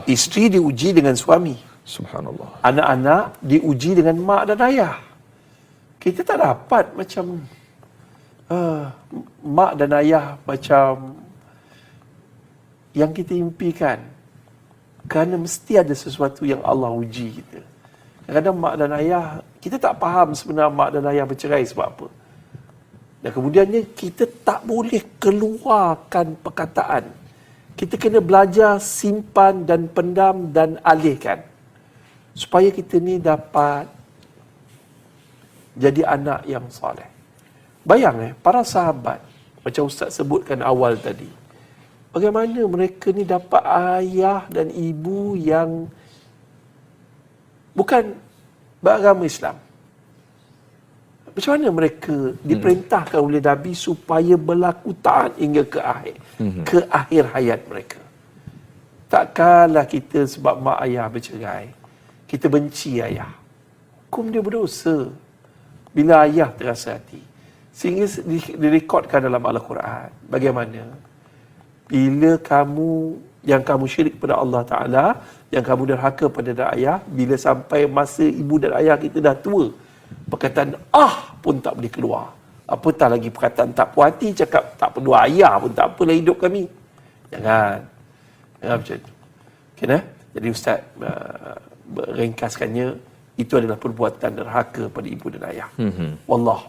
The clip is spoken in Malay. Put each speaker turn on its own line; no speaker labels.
Isteri diuji dengan suami.
Subhanallah.
Anak-anak diuji dengan mak dan ayah. Kita tak dapat macam mak dan ayah macam yang kita impikan. Kerana mesti ada sesuatu yang Allah uji kita. Kadang-kadang mak dan ayah, kita tak faham sebenarnya mak dan ayah bercerai sebab apa. Dan kemudiannya kita tak boleh keluarkan perkataan. Kita kena belajar simpan dan pendam dan alihkan. Supaya kita ni dapat jadi anak yang soleh. Bayang para sahabat, macam Ustaz sebutkan awal tadi, bagaimana mereka ni dapat ayah dan ibu yang bukan beragama Islam. Macam mana mereka diperintahkan oleh Nabi supaya berlaku taat hingga ke akhir hayat mereka. Takkanlah kita sebab mak ayah bercerai, kita benci ayah. Hukum dia berdosa bila ayah terasa hati. Sehingga direkodkan dalam Al-Quran bagaimana bila yang kamu syirik pada Allah Ta'ala, yang kamu derhaka pada ayah, bila sampai masa ibu dan ayah kita dah tua, perkataan pun tak boleh keluar. Apatah lagi perkataan tak puas hati, cakap tak perlu ayah pun tak apalah hidup kami. Jangan macam tu. Okay, jadi Ustaz ringkaskannya, itu adalah perbuatan derhaka pada ibu dan ayah. Wallah.